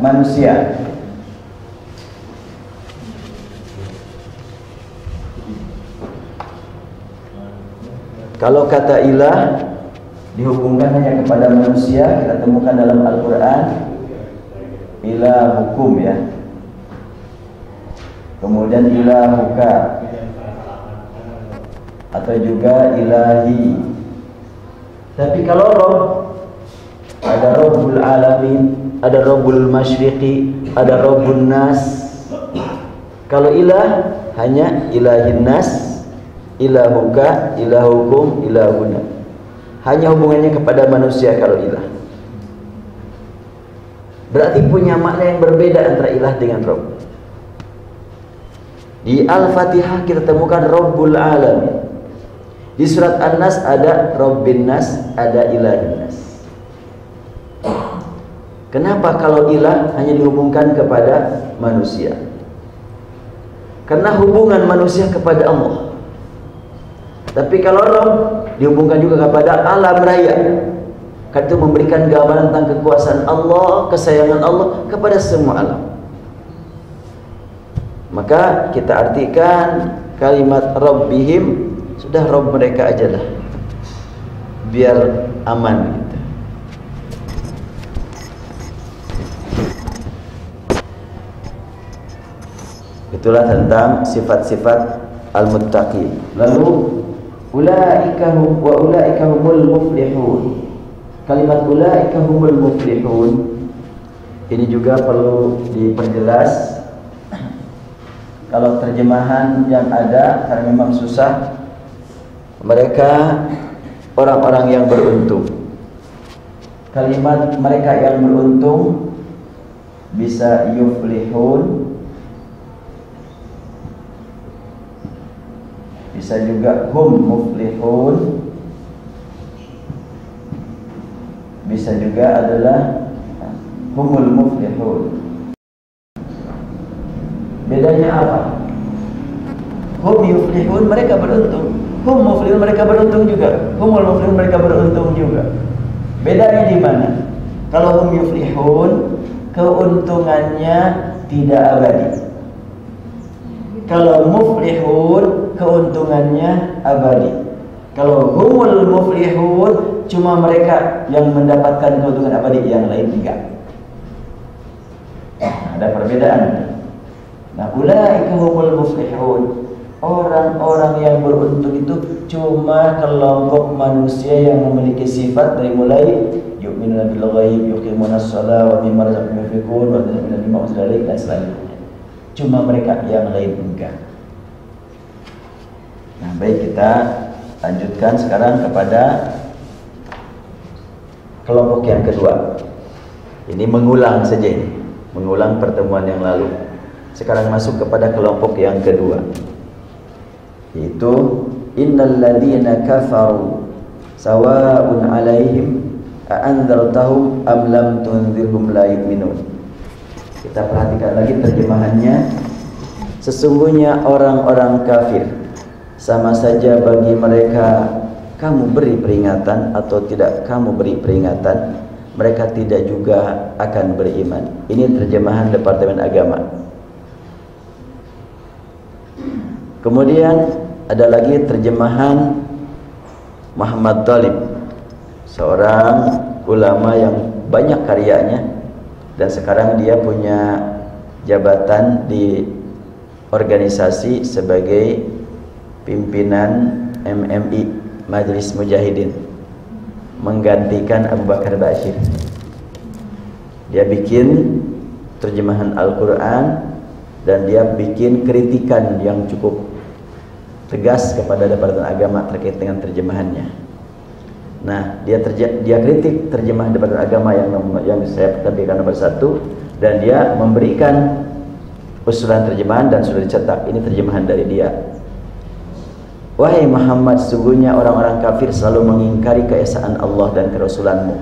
manusia. Kalau kata ilah dihubungkan hanya kepada manusia, kita temukan dalam Al-Quran ilah hukum ya. Kemudian ilahuka atau juga ilahi. Tapi kalau Rob, ada Rabbul Alamin, ada Rabbul Masyriqi, ada Rabbun Nas. Kalau ilah hanya ilahin nas, ilahuka, ilahukum, ilahuna. Hanya hubungannya kepada manusia kalau ilah. Berarti punya makna yang berbeda antara ilah dengan Rabb. Di Al-Fatihah kita temukan Rabbul Alamin. Di surat An-Nas ada Rabbin Nas, ada Ilahin Nas. Kenapa kalau ilah hanya dihubungkan kepada manusia? Karena hubungan manusia kepada Allah. Tapi kalau Rabb dihubungkan juga kepada alam raya. Karena itu memberikan gambaran tentang kekuasaan Allah, kesayangan Allah kepada semua alam. Maka kita artikan kalimat Rabbihim, sudah Rabb mereka aja lah, biar aman gitu. Itulah tentang sifat-sifat al-muttaqin. Lalu ulaika hum wa ulaika humul muflihun. Kalimat ulaika humul muflihun ini juga perlu diperjelas. Kalau terjemahan yang ada karena memang susah, mereka orang-orang yang beruntung. Kalimat mereka yang beruntung bisa yuflihun, bisa juga hum muflihun, bisa juga adalah humul muflihun. Bedanya apa? Hum yuflihun, mereka beruntung. Hum muflihun, mereka beruntung juga. Humul muflihun, mereka beruntung juga. Bedanya di mana? Kalau hum yuflihun, keuntungannya tidak abadi. Kalau muflihun, keuntungannya abadi. Kalau humul muflihun, cuma mereka yang mendapatkan keuntungan abadi, yang lain tidak. Ada perbedaan. Nah, ulaika humul muflihun. Orang-orang yang beruntung itu cuma kelompok manusia yang memiliki sifat dari mulai yu'minuna bil ghaib, yuqimunas shalah, wa mimma razaqnahum yunfiqun, wa mimma unzila ilaik dan selanjutnya. Cuma mereka, yang lain enggak. Nah, baik, kita lanjutkan sekarang kepada kelompok yang kedua. Ini mengulang saja ini, mengulang pertemuan yang lalu. Sekarang masuk kepada kelompok yang kedua, yaitu innal ladzina kafaru sawa'un 'alaihim a'andzartahum am lam tunzirhum la yu'minun. Kita perhatikan lagi terjemahannya. Sesungguhnya orang-orang kafir, sama saja bagi mereka kamu beri peringatan atau tidak kamu beri peringatan, mereka tidak juga akan beriman. Ini terjemahan Departemen Agama. Kemudian ada lagi terjemahan Muhammad Talib, seorang ulama yang banyak karyanya dan sekarang dia punya jabatan di organisasi sebagai pimpinan MMI, Majelis Mujahidin, menggantikan Abu Bakar Bashir. Dia bikin terjemahan Al-Quran dan dia bikin kritikan yang cukup tegas kepada Departemen Agama terkait dengan terjemahannya. Nah, dia kritik terjemahan Departemen Agama yang saya tampilkan nomor 1, dan dia memberikan usulan terjemahan dan sudah dicetak. Ini terjemahan dari dia. Wahai Muhammad, sesungguhnya orang-orang kafir selalu mengingkari keesaan Allah dan kerasulanmu.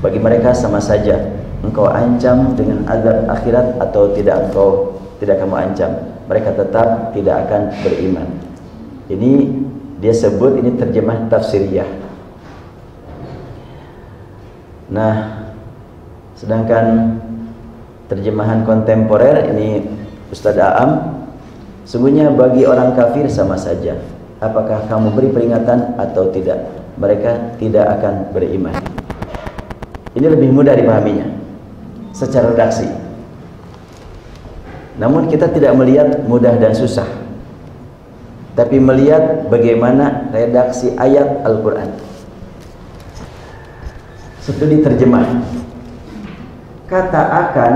Bagi mereka sama saja, engkau ancam dengan azab akhirat atau tidak kamu ancam, mereka tetap tidak akan beriman. Ini dia sebut ini terjemah tafsiriyah. Nah, sedangkan terjemahan kontemporer ini Ustadz Aam, sungguhnya bagi orang kafir sama saja, apakah kamu beri peringatan atau tidak, mereka tidak akan beriman. Ini lebih mudah dipahaminya secara redaksi. Namun kita tidak melihat mudah dan susah, tapi melihat bagaimana redaksi ayat Al-Quran. Studi terjemah. Kata akan,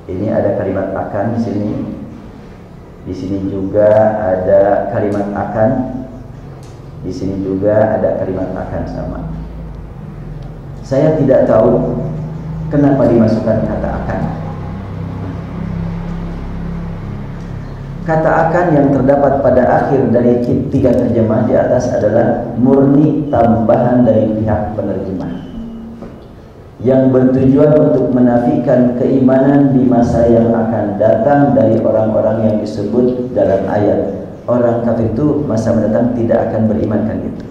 ini ada kalimat akan di sini. Di sini juga ada kalimat akan. Di sini juga ada kalimat akan sama. Saya tidak tahu kenapa dimasukkan kata akan. Kata akan yang terdapat pada akhir dari 3 terjemah di atas adalah murni tambahan dari pihak penerjemah yang bertujuan untuk menafikan keimanan di masa yang akan datang dari orang-orang yang disebut dalam ayat. Orang kafir itu masa mendatang tidak akan beriman, kan gitu.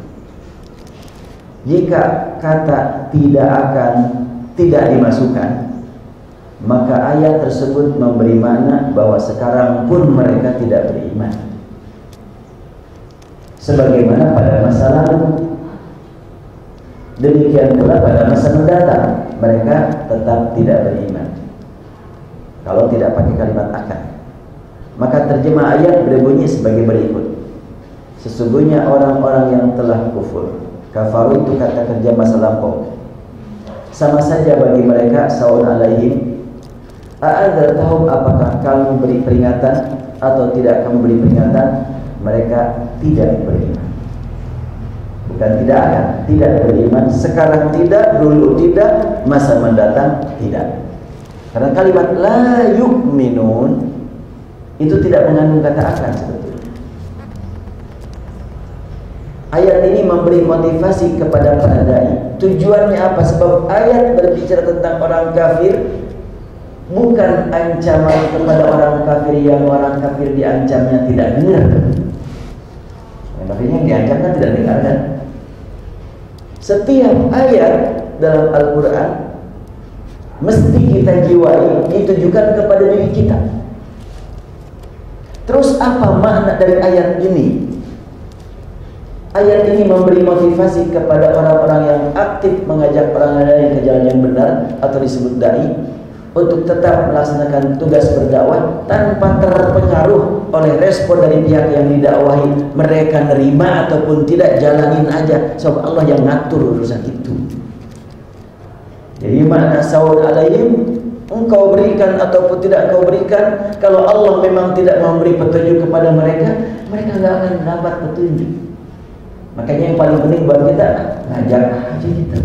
Jika kata tidak akan tidak dimasukkan, maka ayat tersebut memberi makna bahwa sekarang pun mereka tidak beriman, sebagaimana pada masa lalu. Demikian pula pada masa mendatang mereka tetap tidak beriman kalau tidak pakai kalimat akan. Maka terjemah ayat berbunyi sebagai berikut: sesungguhnya orang-orang yang telah kufur, kafaru itu kata kerja masa lampau, sama saja bagi mereka, saun alaihim a'adzartahum, apakah kamu beri peringatan atau tidak kamu beri peringatan, mereka tidak beriman. Bukan tidak akan, tidak beriman, sekarang tidak, dulu tidak, masa mendatang tidak. Karena kalimat la yu'minun itu tidak mengandung kata akan sebetulnya. Ayat ini memberi motivasi kepada para dai. Tujuannya apa? Sebab ayat berbicara tentang orang kafir, bukan ancaman kepada orang kafir yang orang kafir diancamnya tidak dengar. Yang kafirnya diancam kan tidak dengar, kan? Setiap ayat dalam Al-Quran mesti kita jiwai ditujukan kepada diri kita. Terus apa makna dari ayat ini? Ayat ini memberi motivasi kepada orang-orang yang aktif mengajak orang lain ke jalan yang benar atau disebut dai, untuk tetap melaksanakan tugas berdakwah tanpa terpengaruh oleh respon dari pihak yang didakwahi. Mereka nerima ataupun tidak, jalanin aja, sebab Allah yang ngatur urusan itu. Jadi makna saud alaihim, engkau berikan ataupun tidak engkau berikan, kalau Allah memang tidak memberi petunjuk kepada mereka, mereka nggak akan dapat petunjuk. Makanya yang paling penting buat kita, ngajak aja kita.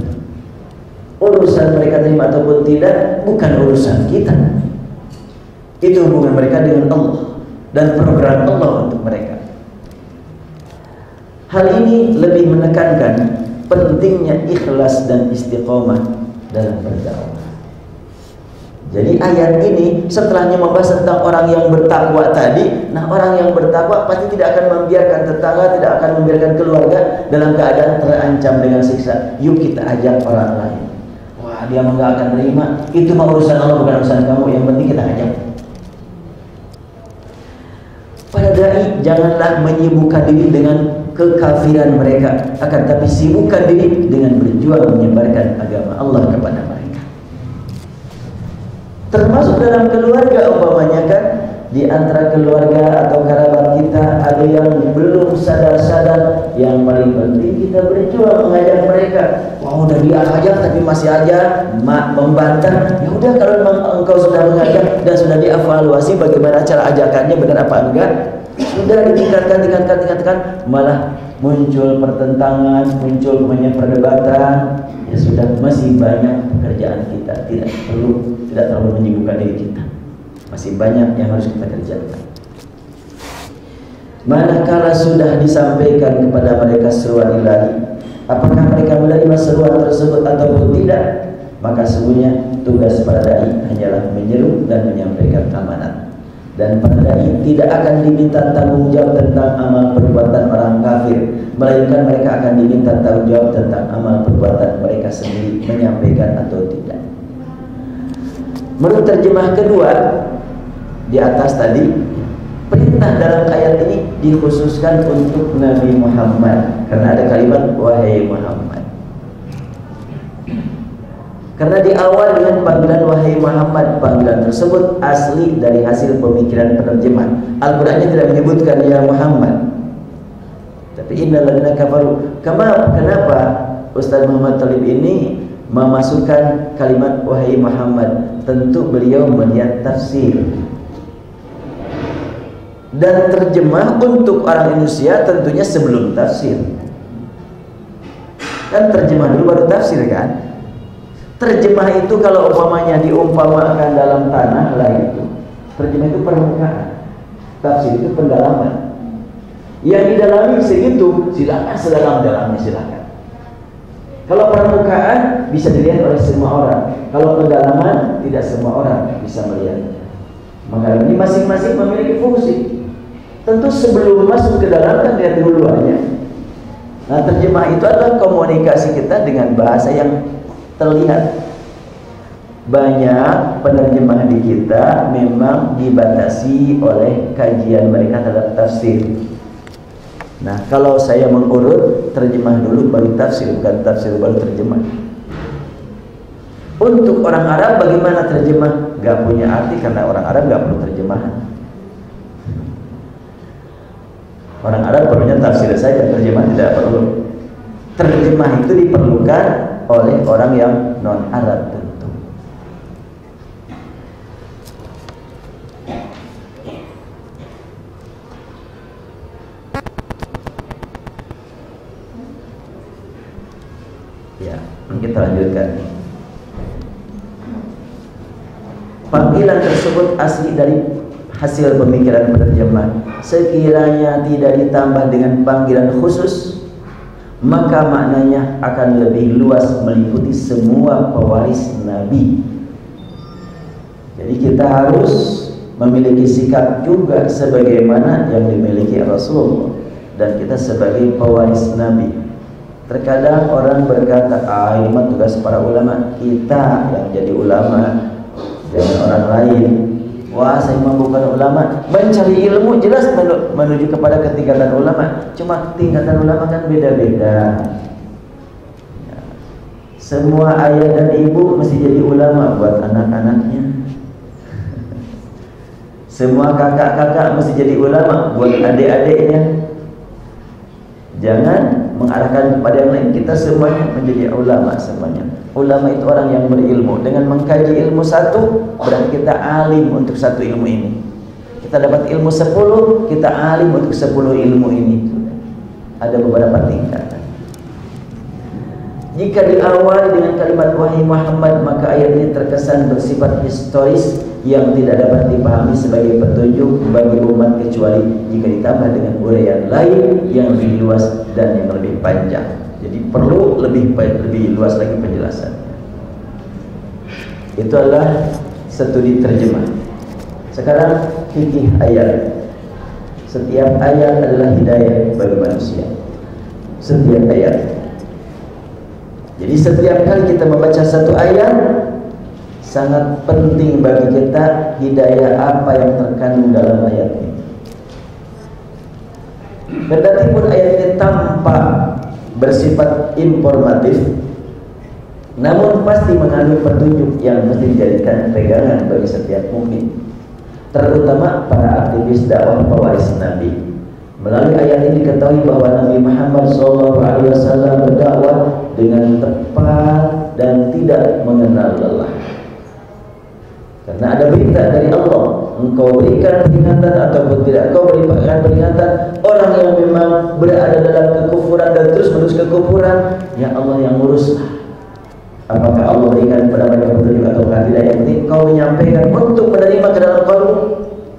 Urusan mereka terima ataupun tidak bukan urusan kita. Itu hubungan mereka dengan Allah dan program Allah untuk mereka. Hal ini lebih menekankan pentingnya ikhlas dan istiqomah dalam berdakwah. Jadi ayat ini setelahnya membahas tentang orang yang bertakwa tadi. Nah, orang yang bertakwa pasti tidak akan membiarkan tetangga, tidak akan membiarkan keluarga dalam keadaan terancam dengan siksa. Yuk kita ajak orang lain. Dia nggak akan terima, itu mah urusan Allah, bukan urusan kamu, yang penting kita ajak. Para dai janganlah menyibukkan diri dengan kekafiran mereka, akan tapi sibukkan diri dengan berjuang menyebarkan agama Allah kepada mereka. Termasuk dalam keluarga umpamanya, kan, di antara keluarga atau kerabat kita ada yang belum sadar-sadar. Yang paling penting kita berjuang mengajak mereka. Wah, udah diajak tapi masih aja membantah. Ya udah, kalau memang engkau sudah mengajak dan sudah dievaluasi bagaimana cara ajakannya, benar apa enggak, sudah ditingkatkan, malah muncul pertentangan, muncul perdebatan. Ya sudah, masih banyak pekerjaan kita, tidak terlalu menyibukkan diri kita. Masih banyak yang harus kita kerjakan. Manakala sudah disampaikan kepada mereka seruan ilahi, apakah mereka menerima seruan tersebut ataupun tidak, maka sesungguhnya tugas para dai hanyalah menyeru dan menyampaikan amanat. Dan para dai tidak akan diminta tanggung jawab tentang amal perbuatan orang kafir, melainkan mereka akan diminta tanggung jawab tentang amal perbuatan mereka sendiri, menyampaikan atau tidak. Menurut terjemah kedua di atas tadi, perintah dalam ayat ini dikhususkan untuk Nabi Muhammad karena ada kalimat wahai Muhammad. Karena di awal dengan panggilan wahai Muhammad, panggilan tersebut asli dari hasil pemikiran penerjemah. Al-Qur'annya tidak menyebutkan ya Muhammad, tapi innal ladzina kafaru. Kenapa Ustaz Muhammad Thalib ini memasukkan kalimat wahai Muhammad? Tentu beliau melihat tafsir dan terjemah untuk orang Indonesia tentunya sebelum tafsir. Kan terjemah dulu baru tafsir kan? Terjemah itu kalau umpamanya diumpamakan dalam tanah lah itu. Terjemah itu permukaan, tafsir itu pendalaman. Yang didalami segitu, silakan sedalam-dalamnya silakan. Kalau permukaan bisa dilihat oleh semua orang. Kalau pendalaman tidak semua orang bisa melihat. Maka ini masing-masing memiliki fungsi. Tentu sebelum masuk ke dalam kan lihat dulu luarnya. Nah, terjemah itu adalah komunikasi kita dengan bahasa yang terlihat. Banyak penerjemah di kita memang dibatasi oleh kajian mereka terhadap tafsir. Nah, kalau saya mengurut, terjemah dulu baru tafsir, bukan tafsir baru terjemah. Untuk orang Arab bagaimana terjemah? Gak punya arti karena orang Arab gak perlu terjemahan. Orang Arab perlunya tafsir saja, terjemah tidak perlu. Terjemah itu diperlukan oleh orang yang non-Arab tentu. Ya, kita lanjutkan. Panggilan tersebut asli dari hasil pemikiran penerjemah. Sekiranya tidak ditambah dengan panggilan khusus, maka maknanya akan lebih luas meliputi semua pewaris Nabi. Jadi kita harus memiliki sikap juga sebagaimana yang dimiliki Rasulullah, dan kita sebagai pewaris Nabi. Terkadang orang berkata, ini mah tugas para ulama, kita yang jadi ulama, jangan orang lain. Wah, saya mah bukan ulama. Mencari ilmu jelas menuju kepada ketingkatan ulama. Cuma tingkatan ulama kan beda-beda. Ya. Semua ayah dan ibu mesti jadi ulama buat anak-anaknya. Semua kakak-kakak mesti jadi ulama buat adik-adiknya. Jangan mengarahkan kepada yang lain. Kita semuanya menjadi ulama semuanya. Ulama itu orang yang berilmu. Dengan mengkaji ilmu satu, berarti kita alim untuk satu ilmu ini. Kita dapat ilmu 10, kita alim untuk 10 ilmu ini. Ada beberapa tingkatan. Jika diawali dengan kalimat wahai Muhammad, maka ayat ini terkesan bersifat historis yang tidak dapat dipahami sebagai petunjuk bagi umat kecuali jika ditambah dengan uraian lain yang lebih luas dan yang lebih panjang. Jadi perlu lebih luas lagi penjelasannya. Itu adalah studi terjemah. Sekarang fikih ayat. Setiap ayat adalah hidayah bagi manusia. Setiap ayat. Jadi setiap kali kita membaca satu ayat, sangat penting bagi kita hidayah apa yang terkandung dalam ayat ini. Kendati pun ayat ini tampak bersifat informatif, namun pasti mengandung petunjuk yang mesti dijadikan pegangan bagi setiap mukmin, terutama para aktivis dakwah pewaris Nabi. Melalui ayat ini diketahui bahwa Nabi Muhammad SAW berdakwah dengan tepat dan tidak mengenal lelah. Karena ada perintah dari Allah, engkau berikan peringatan ataupun tidak engkau berikan peringatan. Orang yang memang berada dalam kekufuran dan terus menerus kekufuran, ya Allah yang ngurus. Apakah Allah berikan kepada mereka petunjuk atau tidak? Yang penting kau menyampaikan untuk menerima ke dalam qalbu.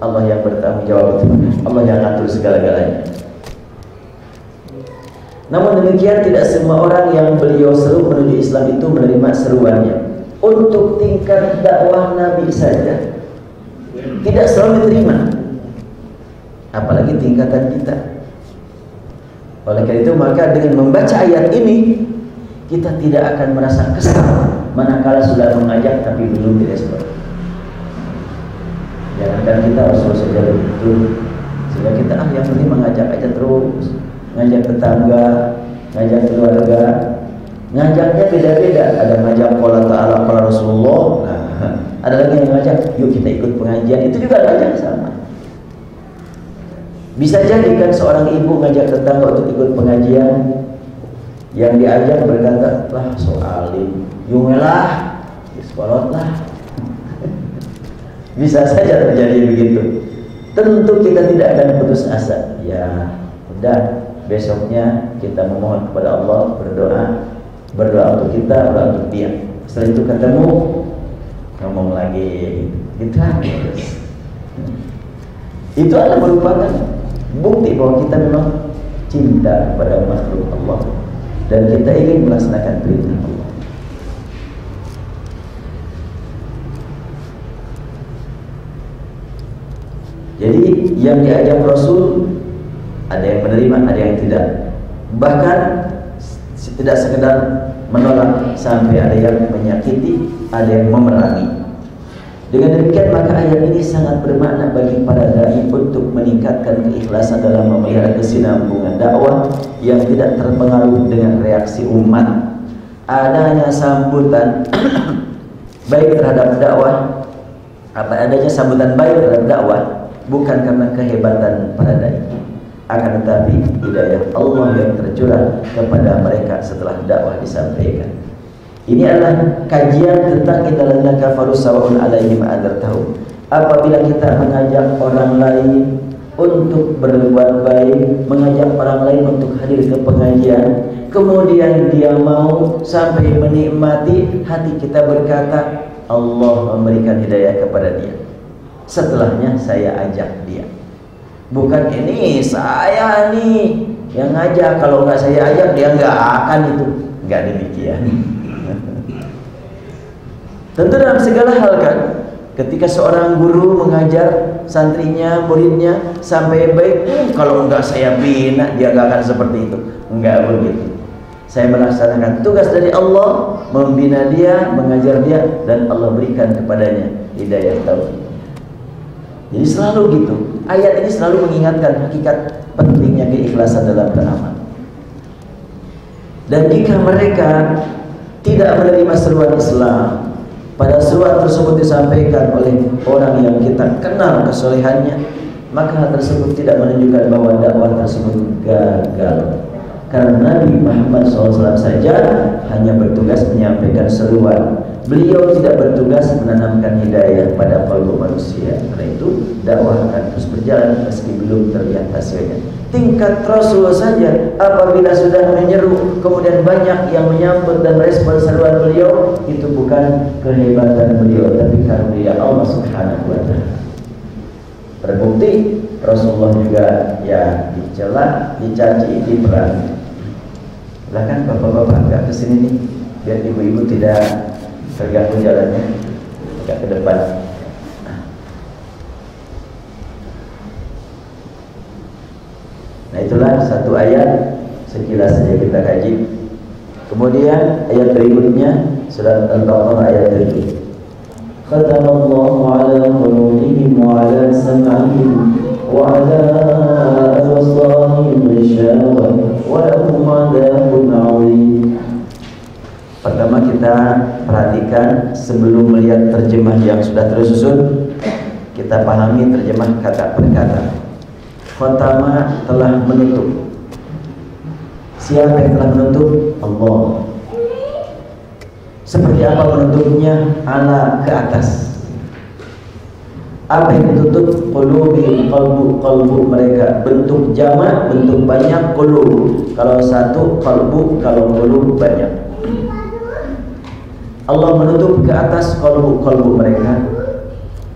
Allah yang bertanggung jawab itu. Allah yang atur segala-galanya. Namun demikian tidak semua orang yang beliau seru menuju Islam itu menerima seruannya. Untuk tingkat dakwah Nabi saja tidak selalu diterima, apalagi tingkatan kita. Oleh karena itu maka dengan membaca ayat ini kita tidak akan merasa kesal manakala sudah mengajak tapi belum direspon. Jangankan kita Rasul saja begitu. Sehingga kita yang penting mengajak aja terus, ngajak tetangga, ngajak keluarga. Ngajaknya beda-beda. Ada ngajak qala ta'ala qala Rasulullah. Nah, ada lagi yang ngajak, yuk kita ikut pengajian. Itu juga ngajak sama. Bisa jadi kan seorang ibu ngajak tetangga untuk ikut pengajian, yang diajak berkata, lah soalim, yungelah, diskolot lah. Bisa saja terjadi begitu. Tentu kita tidak akan putus asa. Ya, udah besoknya kita memohon kepada Allah, berdoa untuk kita, berdoa untuk dia. Setelah itu ketemu, ngomong lagi, gitu terus. Itu adalah merupakan bukti bahwa kita memang cinta kepada makhluk Allah dan kita ingin melaksanakan perintah Allah. Jadi yang diajak Rasul ada yang menerima, ada yang tidak. Bahkan tidak sekedar menolak, sampai ada yang menyakiti, ada yang memerangi. Dengan demikian maka ayat ini sangat bermakna bagi para dai untuk meningkatkan keikhlasan dalam memelihara kesinambungan dakwah yang tidak terpengaruh dengan reaksi umat. Adanya sambutan baik terhadap dakwah, adanya sambutan baik terhadap dakwah bukan karena kehebatan para dai, akan tetapi hidayah Allah yang tercurah kepada mereka setelah dakwah disampaikan. Ini adalah kajian tentang innalladzina kafaru sawa'un 'alaihim adzartahum. Apabila kita mengajak orang lain untuk berbuat baik, mengajak orang lain untuk hadir ke pengajian, kemudian dia mau sampai menikmati, hati kita berkata, Allah memberikan hidayah kepada dia. Setelahnya saya ajak dia. Bukan ini saya nih yang ngajak, kalau nggak saya ajak dia nggak akan itu. Nggak demikian. Tentu dalam segala hal kan, ketika seorang guru mengajar santrinya, muridnya sampai baik, kalau enggak saya bina dia nggak akan seperti itu. Enggak begitu. Saya melaksanakan tugas dari Allah, membina dia, mengajar dia, dan Allah berikan kepadanya hidayah taufik. Jadi selalu gitu. Ayat ini selalu mengingatkan hakikat pentingnya keikhlasan dalam beramal. Dan jika mereka tidak menerima seruan Islam, pada seruan tersebut disampaikan oleh orang yang kita kenal kesolehannya, maka hal tersebut tidak menunjukkan bahwa dakwah tersebut gagal. Karena Nabi Muhammad SAW saja hanya bertugas menyampaikan seruan. Beliau tidak bertugas menanamkan hidayah pada kalbu manusia. Karena itu dakwah akan terus berjalan meski belum terlihat hasilnya. Tingkat Rasul saja apabila sudah menyeru kemudian banyak yang menyambut dan respon seruan beliau, itu bukan kehebatan beliau, tapi karunia Allah Subhanahu wa taala. Terbukti Rasulullah juga ya dicela, dicaci, diperangi. Silahkan bapak-bapak agak kesini nih, biar ibu-ibu tidak terganggu jalannya, agak ke depan. Nah itulah satu ayat sekilas saja kita kaji. Kemudian ayat berikutnya surat Al-Baqarah ayat 7. Khatamallahu ala qulubihim wa ala sam'ihim wa ala absarihim ghishawa wa lahum 'adzabun 'adzim. Pertama kita perhatikan sebelum melihat terjemah yang sudah tersusun, kita pahami terjemah kata per kata. Pertama telah menutup. Siapa yang telah menutup? Allah. Seperti apa menutupnya? Ala, ke atas. Apa yang ditutup? Qulubi, qalbu mereka. Bentuk jamak, bentuk banyak, qulub. Kalau satu qalbu, kalau qulub banyak. Allah menutup ke atas qalbu mereka.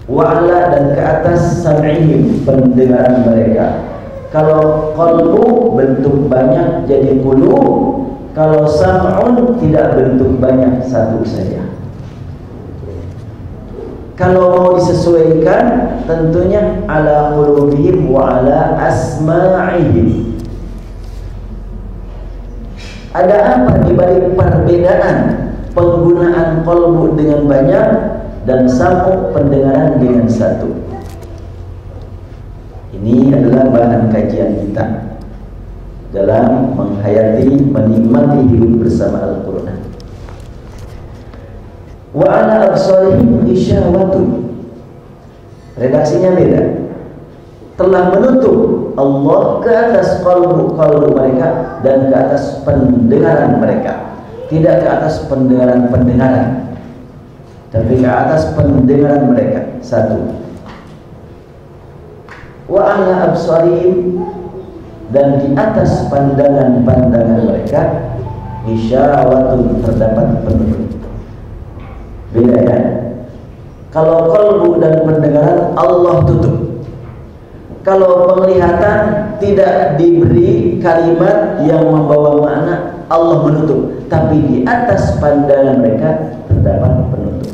Wa'ala, dan ke atas sam'ihim, pendengaran mereka. Kalau qalbu bentuk banyak jadi qulub, kalau sam'un tidak bentuk banyak, satu saja. Kalau mau disesuaikan tentunya ala qulubihim wa ala asma'ihim. Ada apa di balik perbedaan penggunaan qalbu dengan banyak dan sam'u pendengaran dengan satu? Ini adalah bahan kajian kita dalam menghayati, menikmati hidup bersama Al-Quran. Wa ala absarihim ghisyawatun. Redaksinya beda. Telah menutup Allah ke atas kalbu mereka dan ke atas pendengaran mereka. Tidak ke atas pendengaran, tapi ke atas pendengaran mereka. Satu. Wa ala absarihim, dan di atas pandangan-pandangan mereka ghisyawatun, terdapat penutup. Beda ya. Kalau kalbu dan pendengaran Allah tutup. Kalau penglihatan tidak diberi kalimat yang membawa makna, Allah menutup. Tapi di atas pandangan mereka terdapat penutup.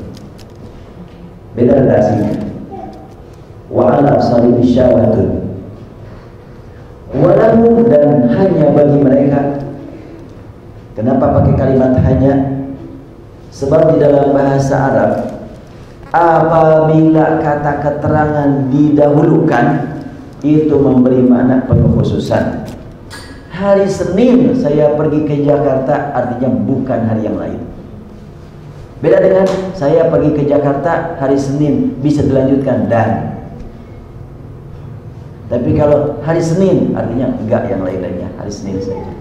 Beda redaksinya. Wa ala absarihim ghisyawatun. Walahum, dan hanya bagi mereka. Kenapa pakai kalimat hanya? Sebab di dalam bahasa Arab, apabila kata keterangan didahulukan, itu memberi makna pengkhususan. Hari Senin saya pergi ke Jakarta, artinya bukan hari yang lain. Beda dengan saya pergi ke Jakarta hari Senin, bisa dilanjutkan dan. Tapi kalau hari Senin, artinya enggak yang lain-lainnya, hari Senin saja.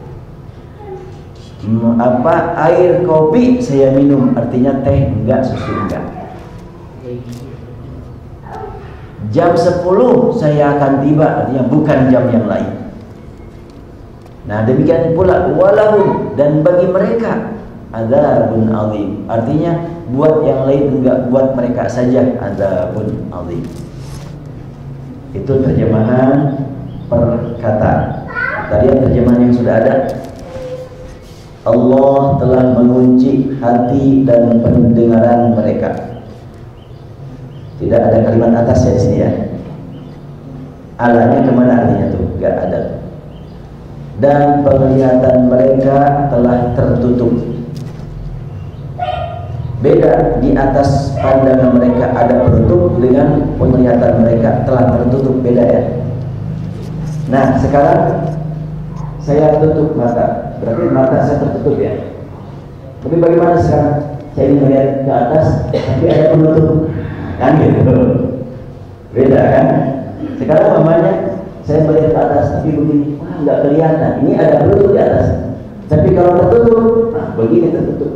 Air kopi saya minum, artinya teh enggak, susu enggak. Jam 10 saya akan tiba, artinya bukan jam yang lain. Nah demikian pula walahum, dan bagi mereka adzabun azim, artinya buat yang lain enggak, buat mereka saja adzabun azim. Itu terjemahan perkataan. Tadi terjemahan yang sudah ada. Allah telah mengunci hati dan pendengaran mereka. Tidak ada kalimat atasnya di sini ya. Alanya kemana artinya tuh? Gak ada. Dan penglihatan mereka telah tertutup. Beda, di atas pandangan mereka ada penutup, dengan penglihatan mereka telah tertutup. Beda ya. Nah sekarang saya tutup mata, berarti mata saya tertutup ya. Tapi bagaimana sekarang? Saya ingin melihat ke atas, tapi ada penutup. Kan gitu. Beda kan? Sekarang mamanya saya melihat ke atas tapi begini, wah nggak kelihatan. Ini ada penutup di atas. Tapi kalau tertutup, nah begini tertutup.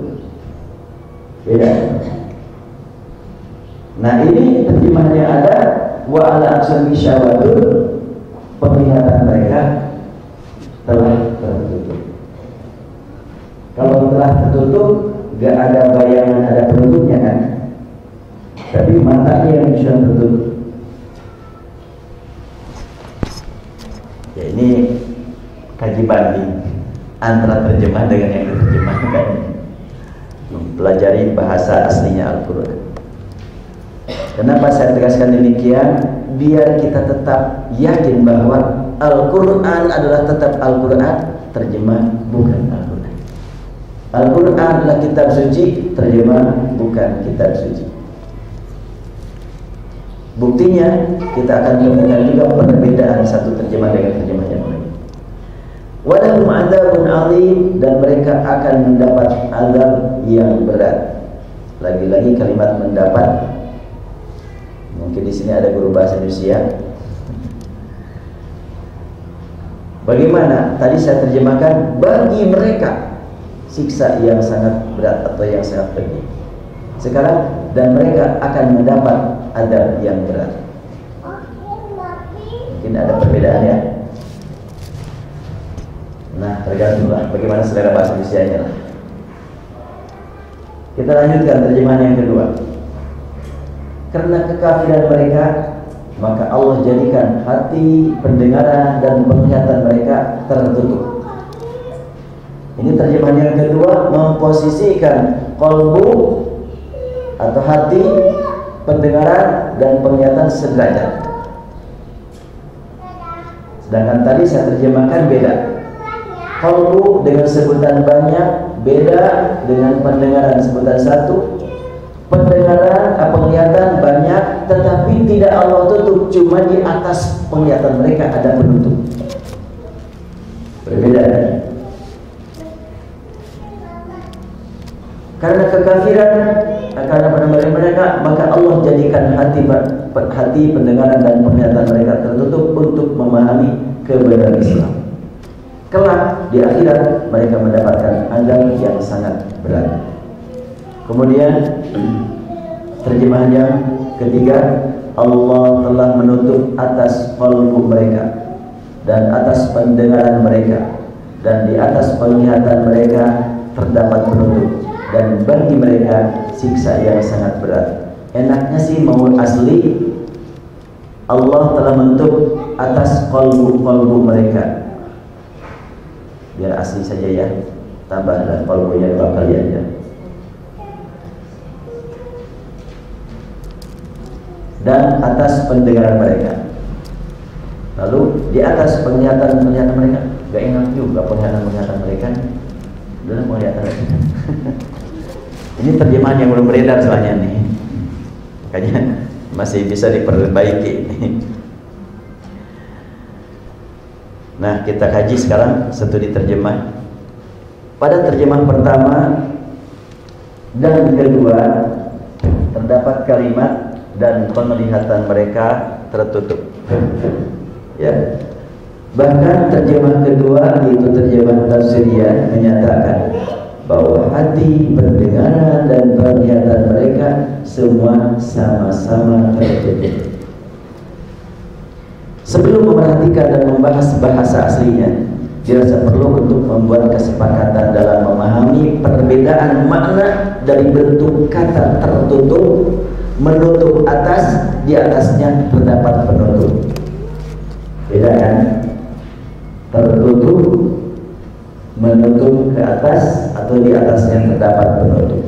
Beda. Nah ini terjemahannya ada wa ala absarihim ghisyawatun, penglihatan mereka telah tertutup. Kalau telah tertutup, nggak ada bayangan ada penutupnya kan? Tapi matanya yang bisa tertutup. Ya ini kaji banding antara terjemah dengan yang diterjemahkan, mempelajari bahasa aslinya Al-Quran. Kenapa saya tegaskan demikian? Biar kita tetap yakin bahwa Al-Quran adalah tetap Al-Quran, terjemah bukan Al-Quran. Al-Quran adalah kitab suci, terjemah bukan kitab suci. Buktinya kita akan menemukan juga perbedaan satu terjemah dengan terjemah yang lain. Walahum adzabun azim, dan mereka akan mendapat azab yang berat. Lagi-lagi kalimat mendapat. Mungkin di sini ada guru bahasa Indonesia. Bagaimana? Tadi saya terjemahkan bagi mereka siksa yang sangat berat atau yang sangat pedih. Sekarang dan mereka akan mendapat azab yang berat. Mungkin ada perbedaan ya. Nah tergantunglah bagaimana selera bahasa Indonesia-nya lah. Kita lanjutkan terjemahan yang kedua. Karena kekafiran mereka, maka Allah jadikan hati, pendengaran dan penglihatan mereka tertutup. Ini terjemahan yang kedua, memposisikan qalbu atau hati, pendengaran dan penglihatan sederajat. Sedangkan tadi saya terjemahkan beda. Qalbu dengan sebutan banyak, beda dengan pendengaran sebutan satu. pendengaran, penglihatan banyak, tetapi tidak Allah tutup, cuma di atas penglihatan mereka ada penutup. Berbeda. Karena kekafiran, karena pendengaran mereka, maka Allah jadikan hati pendengaran dan penglihatan mereka tertutup untuk memahami kebenaran Islam. Kelak di akhirat mereka mendapatkan azab yang sangat berat. Kemudian terjemahan yang ketiga, Allah telah menutup atas qalbu mereka dan atas pendengaran mereka, dan di atas penglihatan mereka terdapat penutup, dan bagi mereka siksa yang sangat berat. Enaknya sih mau asli, Allah telah menutup atas qalbu mereka. Biar asli saja ya, tambahlah qalbunya 2 kali aja. Dan atas pendengaran mereka. Lalu di atas penglihatan mereka. Gak enak juga penglihatan mereka. Dalam penglihatan mereka. Ini terjemahan yang belum beredar soalnya nih, makanya masih bisa diperbaiki. Nah, kita kaji sekarang studi terjemah. Pada terjemah pertama dan kedua terdapat kalimat dan penglihatan mereka tertutup. Ya. Bahkan terjemah kedua, yaitu terjemah tafsiriyah, menyatakan bahwa hati, pendengaran dan penglihatan mereka semua sama-sama tertutup. Sebelum memerhatikan dan membahas bahasa aslinya, dirasa perlu untuk membuat kesepakatan dalam memahami perbedaan makna dari bentuk kata tertutup. Menutup atas, di atasnya terdapat penutup. Beda kan? Tertutup, menutup ke atas, atau di atasnya terdapat penutup.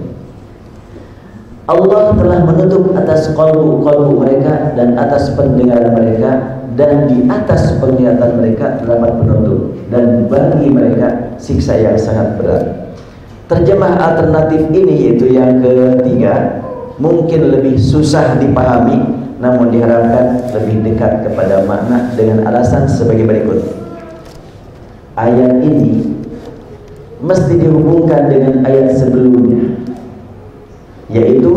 Allah telah menutup atas qalbu mereka dan atas pendengaran mereka, dan di atas penglihatan mereka terdapat penutup, dan bagi mereka siksa yang sangat berat. Terjemah alternatif ini, yaitu yang ketiga, mungkin lebih susah dipahami, namun diharapkan lebih dekat kepada makna dengan alasan sebagai berikut. Ayat ini mesti dihubungkan dengan ayat sebelumnya, yaitu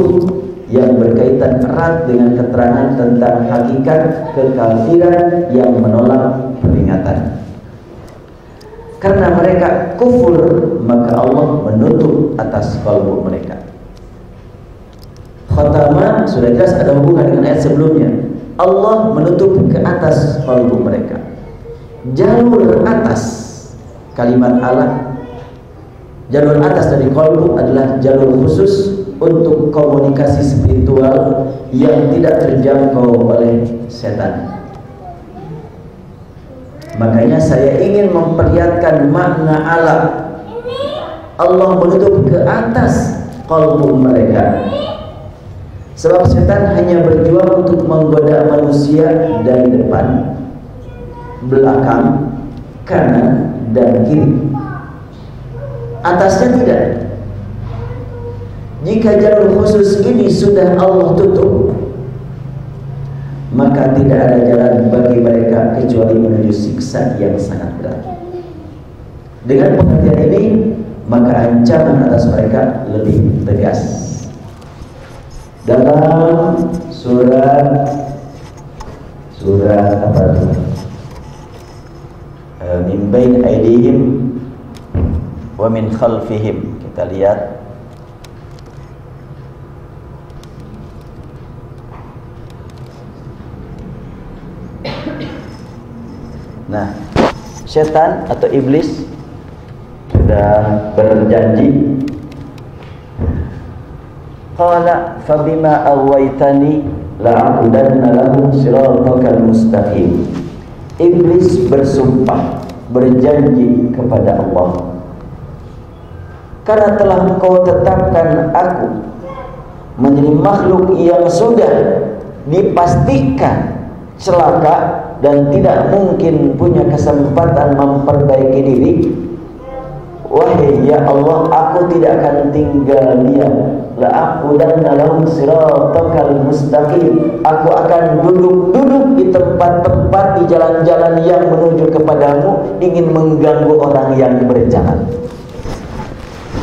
yang berkaitan erat dengan keterangan tentang hakikat kekafiran yang menolak peringatan. Karena mereka kufur, maka Allah menutup atas qalbu mereka. Khatama sudah jelas ada hubungan dengan ayat sebelumnya. Allah menutup ke atas qalbu mereka. Jalur atas, kalimat Allah, jalur atas dari qalbu adalah jalur khusus untuk komunikasi spiritual yang tidak terjangkau oleh setan. Makanya saya ingin memperlihatkan makna Allah. Allah menutup ke atas qalbu mereka. Sebab setan hanya berjuang untuk menggoda manusia dari depan, belakang, kanan, dan kiri. Atasnya tidak. Jika jalur khusus ini sudah Allah tutup, maka tidak ada jalan bagi mereka kecuali menuju siksa yang sangat berat. Dengan pengertian ini, maka ancaman atas mereka lebih tegas. Dalam surat apa itu? Min bain aydihim wa min khalfihim. Kita lihat. Nah, setan atau iblis sudah berjanji, qala fabima awaitani la'aqudanna lahum siratakal mustaqim. Iblis bersumpah, berjanji kepada Allah, karena telah engkau tetapkan aku menjadi makhluk yang sudah dipastikan celaka dan tidak mungkin punya kesempatan memperbaiki diri. Wahai ya Allah, aku tidak akan tinggal diam la'aqudanna lahum siratakal mustaqim. Aku akan duduk-duduk di tempat-tempat di jalan-jalan yang menuju kepadamu, ingin mengganggu orang yang berjalan.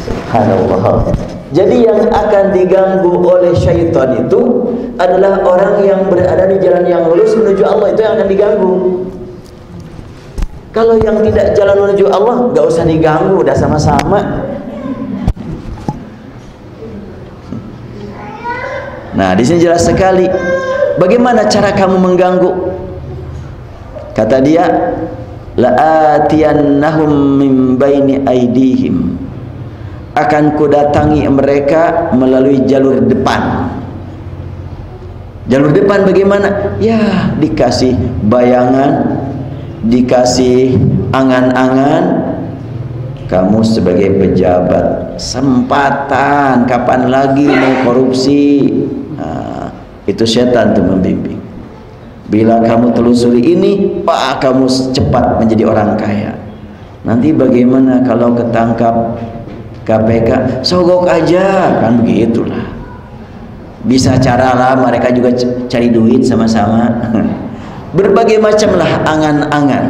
Subhanallah. Jadi yang akan diganggu oleh syaitan itu adalah orang yang berada di jalan yang lurus menuju Allah, itu yang akan diganggu. Kalau yang tidak jalan menuju Allah, gak usah diganggu, udah sama-sama. Nah, di sini jelas sekali bagaimana cara kamu mengganggu. Kata dia, la'atiyannahum min baini aidihim, akan kudatangi mereka melalui jalur depan. Jalur depan bagaimana? Ya, dikasih bayangan, dikasih angan-angan. Kamu sebagai pejabat, sempatan kapan lagi mau korupsi. Nah, itu setan tuh membimbing. Bila kamu telusuri ini, pak, kamu cepat menjadi orang kaya. Nanti bagaimana kalau ketangkap KPK? Sogok aja, kan begitulah. Bisa cara lah, mereka juga cari duit sama-sama. Berbagai macam lah angan-angan.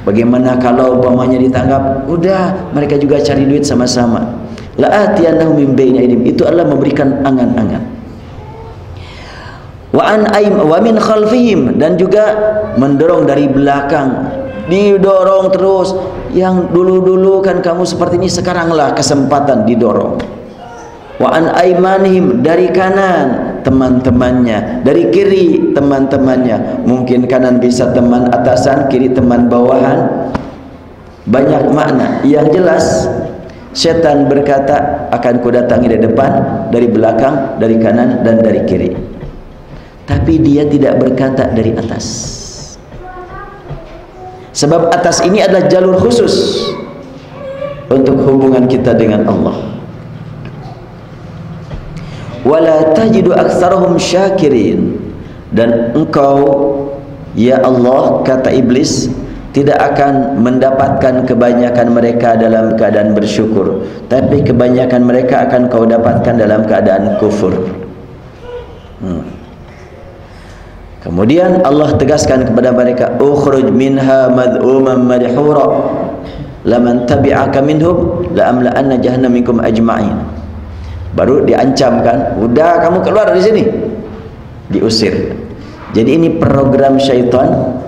Bagaimana kalau umpamanya ditangkap? Udah, mereka juga cari duit sama-sama. La'atiyannahum min baini aydihim, itu adalah memberikan angan-angan. Wa min khalfihim, dan juga mendorong dari belakang. Didorong terus. Yang dulu-dulu kan kamu seperti ini, sekaranglah kesempatan didorong. Wa an aymanihim, dari kanan teman-temannya, dari kiri teman-temannya. Mungkin kanan bisa teman atasan, kiri teman bawahan. Banyak makna. Yang jelas setan berkata, akan kudatangi dari depan, dari belakang, dari kanan dan dari kiri. Tapi dia tidak berkata dari atas. Sebab atas ini adalah jalur khusus untuk hubungan kita dengan Allah. Wala tajidu aktsarahum syakirin, dan engkau ya Allah, kata iblis, tidak akan mendapatkan kebanyakan mereka dalam keadaan bersyukur, tapi kebanyakan mereka akan kau dapatkan dalam keadaan kufur. Kemudian Allah tegaskan kepada mereka, ukhruj minha mad'uman madhura laman tabi'aka minhum la'amla'anna jahannam minkum ajma'in. Baru diancamkan, udah kamu keluar dari sini, diusir. Jadi ini program syaitan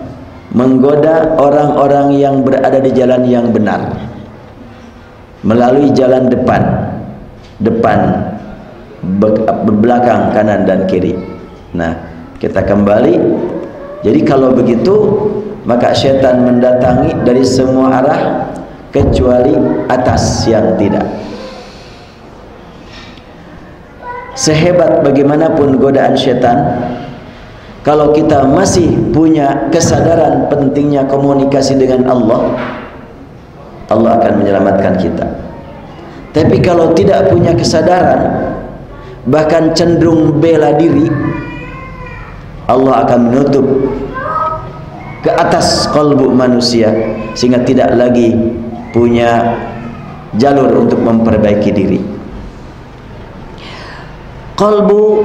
menggoda orang-orang yang berada di jalan yang benar melalui jalan depan, belakang, kanan dan kiri. Nah, kita kembali. Jadi kalau begitu, maka syaitan mendatangi dari semua arah kecuali atas yang tidak. Sehebat bagaimanapun godaan syaitan, kalau kita masih punya kesadaran pentingnya komunikasi dengan Allah, Allah akan menyelamatkan kita. Tapi kalau tidak punya kesadaran, bahkan cenderung bela diri, Allah akan menutup ke atas kalbu manusia, sehingga tidak lagi punya jalur untuk memperbaiki diri. Qalbu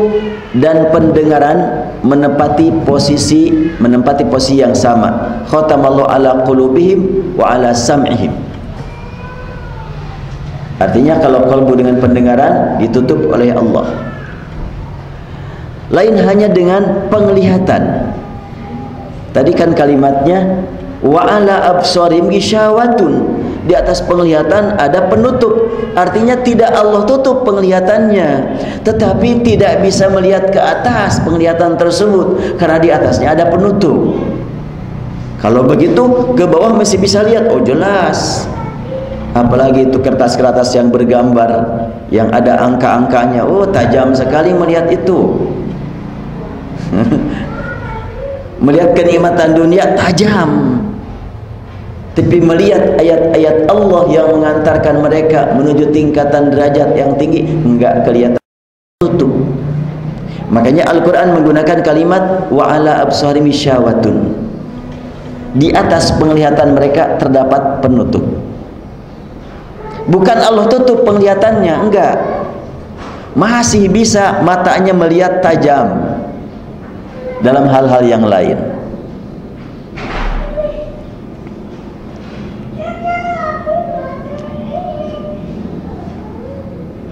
dan pendengaran menempati posisi yang sama. Khatamallahu ala qulubihim wa ala sam'ihim. Artinya kalau qalbu dengan pendengaran ditutup oleh Allah. Lain hanya dengan penglihatan. Tadi kan kalimatnya wa ala absarihim ghishawatun. Di atas penglihatan ada penutup. Artinya tidak Allah tutup penglihatannya, tetapi tidak bisa melihat ke atas penglihatan tersebut karena di atasnya ada penutup. Kalau begitu ke bawah masih bisa lihat, oh jelas. Apalagi itu kertas-kertas yang bergambar, yang ada angka-angkanya, oh tajam sekali melihat itu. Melihat kenikmatan dunia tajam. Tapi melihat ayat-ayat Allah yang mengantarkan mereka menuju tingkatan derajat yang tinggi, enggak kelihatan, tutup. Makanya Al-Quran menggunakan kalimat wa ala absarihim ghishawatun. Di atas penglihatan mereka terdapat penutup. Bukan Allah tutup penglihatannya, enggak. masih bisa matanya melihat tajam dalam hal-hal yang lain.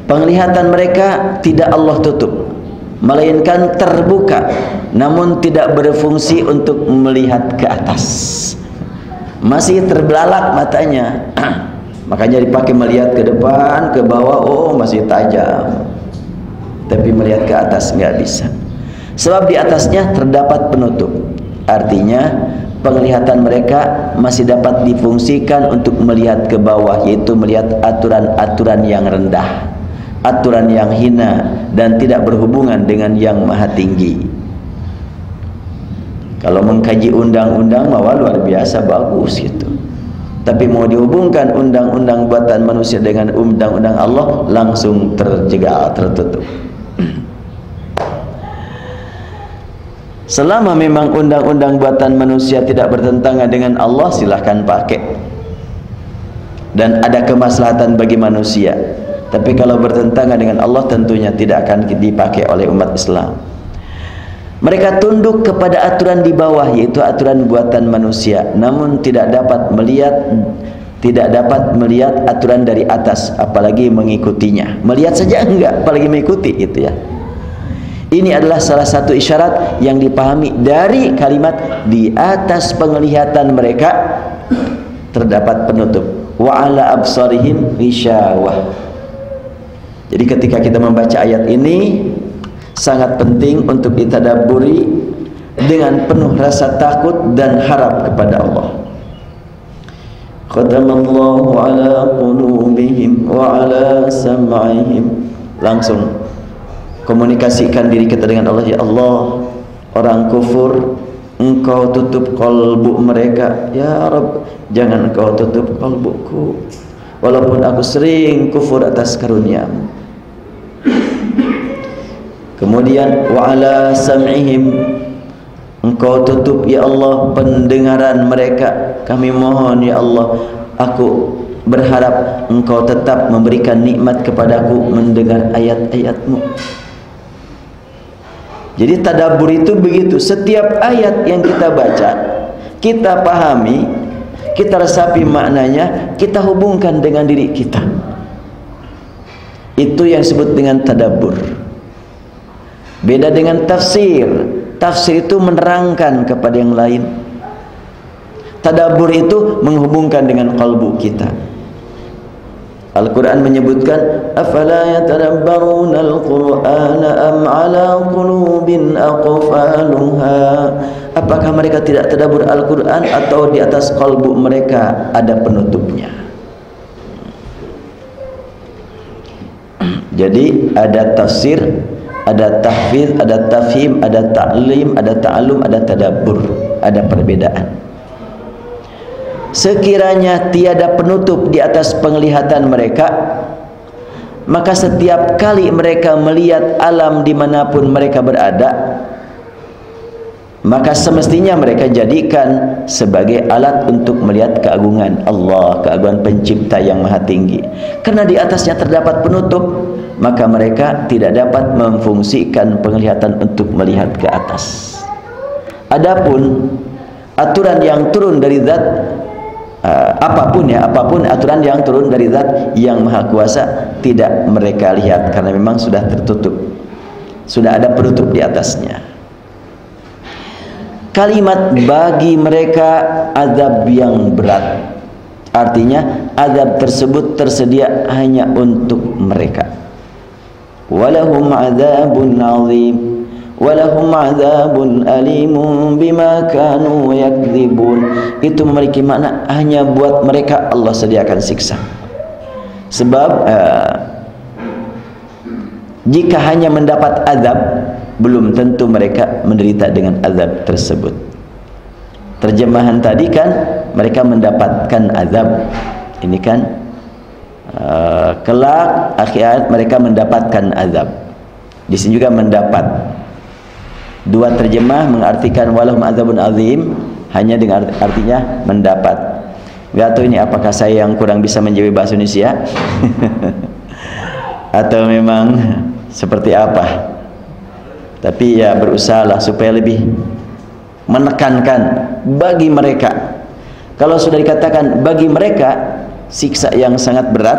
Penglihatan mereka tidak Allah tutup, melainkan terbuka, namun tidak berfungsi untuk melihat ke atas. Masih terbelalak matanya. Makanya dipakai melihat ke depan, ke bawah, oh masih tajam. Tapi melihat ke atas nggak bisa. Sebab di atasnya terdapat penutup. Artinya penglihatan mereka masih dapat difungsikan untuk melihat ke bawah, yaitu melihat aturan-aturan yang rendah, aturan yang hina, dan tidak berhubungan dengan yang maha tinggi. Kalau mengkaji undang-undang mah luar biasa bagus gitu. Tapi mau dihubungkan undang-undang buatan manusia dengan undang-undang Allah, langsung terjegal, tertutup. Selama memang undang-undang buatan manusia tidak bertentangan dengan Allah, silahkan pakai. Dan ada kemaslahatan bagi manusia. Tapi kalau bertentangan dengan Allah, tentunya tidak akan dipakai oleh umat Islam. Mereka tunduk kepada aturan di bawah, yaitu aturan buatan manusia, namun tidak dapat melihat aturan dari atas, apalagi mengikutinya. Melihat saja enggak, apalagi mengikuti, itu ya. Ini adalah salah satu isyarat yang dipahami dari kalimat di atas penglihatan mereka terdapat penutup. Wa ala absarihim ghisyawah. Jadi ketika kita membaca ayat ini, sangat penting untuk ditadabburi dengan penuh rasa takut dan harap kepada Allah. Khatamallahu ala qulubihim wa ala sam'ihim. Langsung komunikasikan diri kita dengan Allah. Ya Allah, orang kufur Engkau tutup kalbu mereka. Ya Rabb, jangan Engkau tutup kalbuku, walaupun aku sering kufur atas karunia-Mu. Kemudian wa ala sam'ihim, Engkau tutup ya Allah pendengaran mereka. Kami mohon ya Allah, aku berharap Engkau tetap memberikan nikmat kepadaku mendengar ayat-ayat-Mu. Jadi tadabbur itu begitu. Setiap ayat yang kita baca, kita pahami, kita resapi maknanya, kita hubungkan dengan diri kita. Itu yang disebut dengan tadabbur. Beda dengan tafsir. Tafsir itu menerangkan kepada yang lain. Tadabbur itu menghubungkan dengan kalbu kita. Al-Quran menyebutkan, afala yatadabbaruna al-Qur'ana am ala qulubin aqfaluha. Apakah mereka tidak tadabbur Al-Quran, atau di atas kalbu mereka ada penutupnya? Jadi ada tafsir, ada tahfiz, ada tafhim, ada ta'lim, ada ta'alum, ada tadabbur. Ada perbedaan. Sekiranya tiada penutup di atas penglihatan mereka, maka setiap kali mereka melihat alam dimanapun mereka berada, maka semestinya mereka jadikan sebagai alat untuk melihat keagungan Allah, keagungan pencipta yang maha tinggi. Karena di atasnya terdapat penutup, maka mereka tidak dapat memfungsikan penglihatan untuk melihat ke atas. Adapun aturan yang turun dari zat, apapun aturan yang turun dari zat yang maha kuasa, tidak mereka lihat karena memang sudah tertutup, sudah ada penutup di atasnya. Kalimat bagi mereka azab yang berat, artinya azab tersebut tersedia hanya untuk mereka. Walahum azabun azim, walahum azabun alimun bima kanu yakdzibun. Itu memiliki makna hanya buat mereka Allah sediakan siksa. Sebab jika hanya mendapat azab, belum tentu mereka menderita dengan azab tersebut. Terjemahan tadi kan mereka mendapatkan azab, ini kan kelak akhirat mereka mendapatkan azab. Di sini juga mendapat. Dua terjemah mengartikan walahum azabun azim hanya dengan artinya mendapat. Gak tahu ini apakah saya yang kurang bisa menjawab bahasa Indonesia atau memang seperti apa. Tapi ya berusahalah supaya lebih menekankan bagi mereka. Kalau sudah dikatakan bagi mereka siksa yang sangat berat,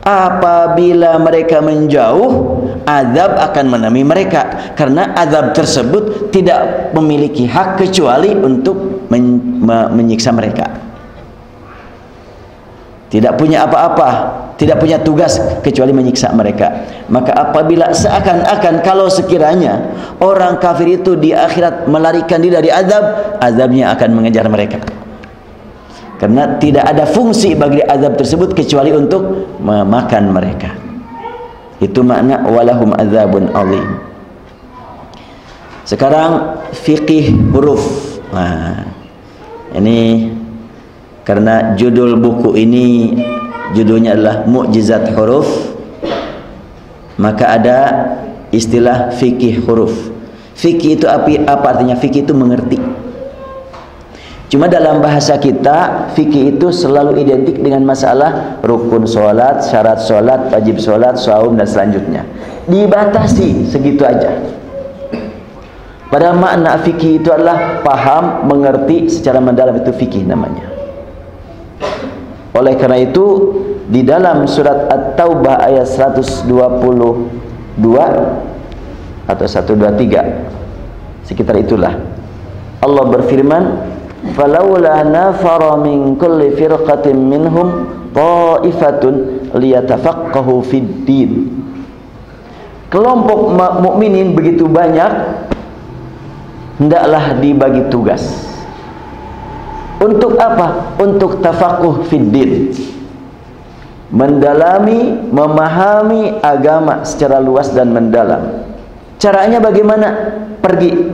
apabila mereka menjauh, azab akan menemui mereka, karena azab tersebut tidak memiliki hak kecuali untuk menyiksa mereka. Tidak punya apa-apa, tidak punya tugas kecuali menyiksa mereka. Maka apabila seakan-akan kalau sekiranya orang kafir itu di akhirat melarikan diri dari azab, azabnya akan mengejar mereka. Karena tidak ada fungsi bagi azab tersebut kecuali untuk memakan mereka. Itu makna walahum azabun azim. Sekarang fikih huruf. Nah, ini karena judul buku ini judulnya adalah Mukjizat Huruf, maka ada istilah fikih huruf. Fikih itu apa artinya? Fikih itu mengerti. Cuma dalam bahasa kita, fikih itu selalu identik dengan masalah rukun sholat, syarat sholat, wajib sholat, saum dan selanjutnya. Dibatasi segitu aja. Pada makna fikih itu adalah paham, mengerti secara mendalam, itu fikih namanya. Oleh karena itu di dalam surat At-Taubah ayat 122 atau 123 sekitar itulah Allah berfirman, "Falaula nafara min kulli firqatin minhum ta'ifatun liyatafaqahu fid din." Kelompok mukminin begitu banyak, hendaklah dibagi tugas. Untuk apa? Untuk tafaqquh fid din, mendalami, memahami agama secara luas dan mendalam. Caranya bagaimana? Pergi.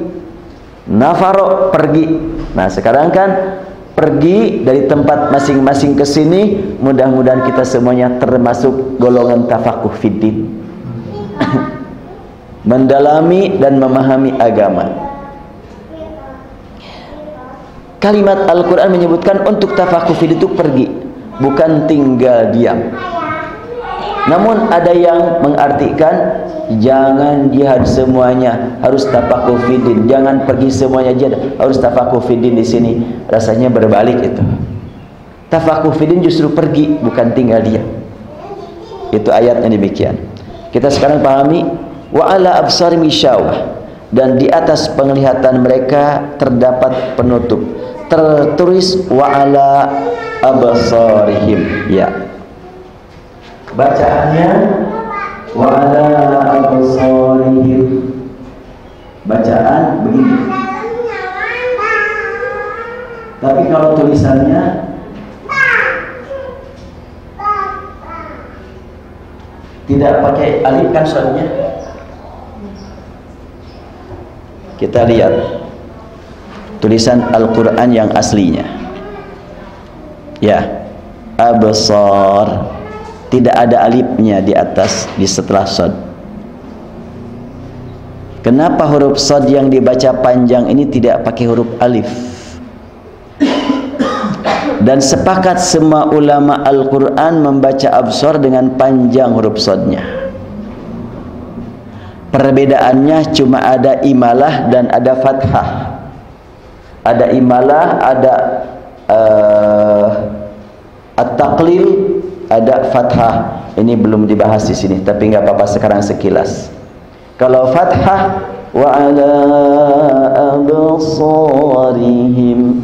Nafaro, pergi. Nah, sekarang kan pergi dari tempat masing-masing ke sini. Mudah-mudahan kita semuanya termasuk golongan tafaqquh fid din. Mendalami dan memahami agama. Kalimat Al-Quran menyebutkan untuk tafaqquh fid din itu pergi, bukan tinggal diam. Namun ada yang mengartikan jangan jihad semuanya, harus tafaqquh fid din. Jangan pergi semuanya jihad, harus tafaqquh fid din di sini. Rasanya berbalik itu. Tafaqquh fid din justru pergi, bukan tinggal diam. Itu ayatnya demikian. Kita sekarang pahami wa ala absarim isyawah, dan di atas penglihatan mereka terdapat penutup. Tertulis wa ala absarihim, ya. Bacaannya wa ala absarihim. Bacaan begini. Tapi kalau tulisannya tidak pakai alif kan soalnya. Kita lihat tulisan Al-Quran yang aslinya, ya, absar, tidak ada alifnya di atas, di setelah shad. Kenapa huruf shad yang dibaca panjang ini tidak pakai huruf alif? Dan sepakat semua ulama Al-Quran membaca absar dengan panjang huruf shadnya. Perbedaannya cuma ada imalah dan ada fathah. Ada imalah, ada at-taqlil, ada fathah. Ini belum dibahas di sini, tapi nggak apa-apa sekarang sekilas. Kalau fathah wa ala absarihim,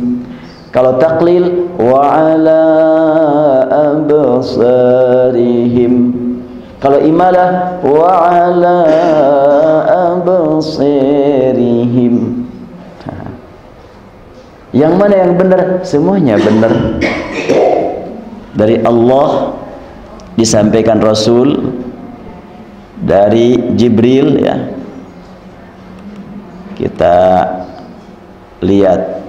kalau taqlil wa ala absarihim, kalau imalah wa ala absarihim. Yang mana yang benar? Semuanya benar. Dari Allah disampaikan Rasul, dari Jibril, ya. Kita lihat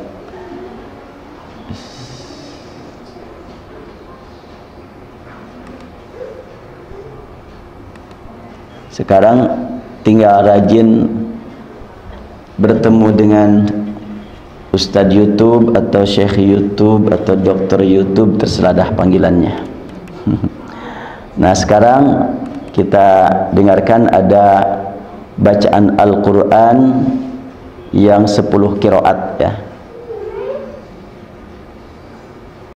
sekarang tinggal rajin bertemu dengan Ustadz YouTube atau Syekh YouTube atau Dokter YouTube, terserah dah panggilannya. Nah, sekarang kita dengarkan ada bacaan Al-Quran yang 10 qiraat ya.